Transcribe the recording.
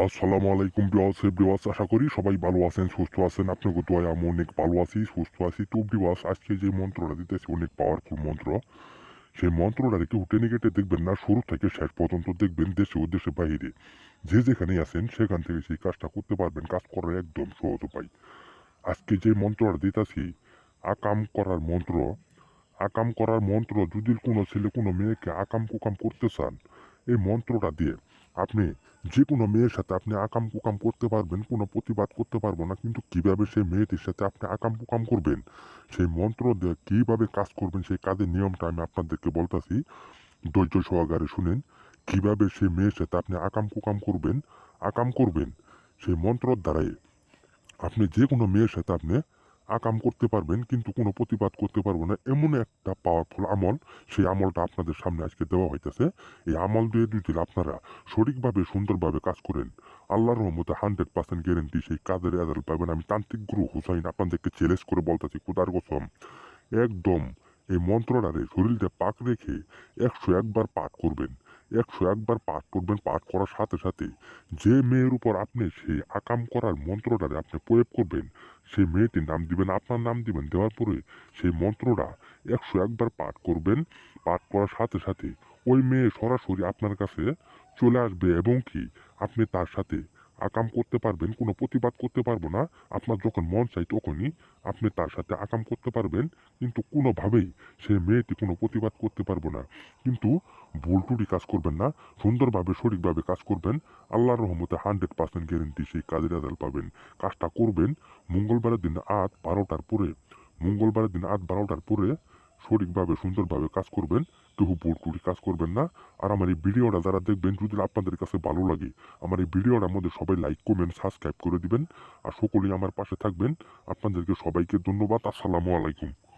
আসসালামু আলাইকুম বিওয়াস আশা করি সবাই ভালো আছেন সুস্থ আছেন আপনাকে দোয়ায় আমি অনেক ভালো আছি সুস্থ আছি তো বিওয়াস আজকে যে মন্ত্রটা দিতেছি অনেক পাওয়ারফুল মন্ত্র সেই মন্ত্রটা রেখে টেনে কেটে দেখবেন না শুরু থেকে শেষ পর্যন্ত দেখবেন দেশে ও দেশে বাইরে যে যেখানে আছেন সেখান থেকে সেই কাজটা করতে পারবেন কাজ করার একদম সহজ উপায়। আজকে যে মন্ত্রটা দিতেছি আকাম করার মন্ত্র। আকাম করার মন্ত্র যদি কোনো ছেলে কোনো মেয়েকে আকাম কুকাম করতে চান এই মন্ত্রটা দিয়ে আপনি যে কোনো মেয়ের সাথে আপনি আকাম কুকাম করতে পারবেন, কোনো প্রতিবাদ করতে পারবো না, কিন্তু কিভাবে সেই মেয়েটির সাথে আপনি আকাম কুকাম করবেন সেই মন্ত্র দিয়ে কিভাবে কাজ করবেন সেই কাজের নিয়মটা আমি আপনাদেরকে বলতেছি, ধৈর্য সহকারে শুনেন। কিভাবে সেই মেয়ের সাথে আপনি আকাম কুকাম করবেন, আকাম করবেন সেই মন্ত্রর দ্বারাই আপনি যে কোনো মেয়ের সাথে আপনি আকাম করতে পারবেন, কিন্তু কোনো প্রতিবাদ করতে পারবো না, এমন একটা পাওয়ারফুল আমল। সেই আমলটা আপনাদের সামনে আজকে দেওয়া হইতেছে। এই আমল দিয়ে যদি আপনারা সঠিকভাবে সুন্দরভাবে কাজ করেন, আল্লাহর রহমতে 100% গ্যারেন্টি সেই কাজের রেজাল্ট পাবেন। আমি তান্ত্রিক গুরু হুসাইন আপনাদেরকে চ্যালেঞ্জ করে বলতেছি খুদার কসম, একদম এই মন্ত্রটারে শরীরটা পাক রেখে 101 বার পাঠ করবেন। 101 বার পাঠ করবেন। পাঠ করার সাথে সাথে যে মেয়ের উপর আপনি সেই আকাম করার মন্ত্রটারে আপনি প্রয়োগ করবেন সেই মেয়েটির নাম দিবেন, আপনার নাম দিবেন, দেওয়ার পরে সেই মন্ত্রটা 101 বার পাঠ করবেন। পাঠ করার সাথে সাথে ওই মেয়ে সরাসরি আপনার কাছে চলে আসবে এবং কি আপনি তার সাথে আকাম করতে পারবেন, কোনো প্রতিবাদ করতে পারবো না। আপনার যখন মন চাই তখনই আপনি তার সাথে আকাম করতে পারবেন, কিন্তু কোনোভাবেই সে মেয়েটি কোনো প্রতিবাদ করতে পারবো না। কিন্তু ভুল ত্রুটি কাজ করবেন না, সুন্দরভাবে সঠিকভাবে কাজ করবেন। আল্লাহর রহমতে 100% গ্যারেন্টি সেই কাজের রেজাল্ট পাবেন। কাজটা করবেন মঙ্গলবারের দিন রাত 12টার পরে। মঙ্গলবারের দিন রাত 12টার পরে সঠিকভাবে সুন্দরভাবে কাজ করবেন। কেউ ভুল ত্রুটি কাজ করবেন না। আর আমার এই ভিডিওটা যারা দেখবেন যদি আপনাদের কাছে ভালো লাগে আমার এই ভিডিওটার মধ্যে সবাই লাইক কমেন্ট সাবস্ক্রাইব করে দিবেন। আর সকলেই আমার পাশে থাকবেন। আপনাদেরকে সবাইকে ধন্যবাদ। আসসালামু আলাইকুম।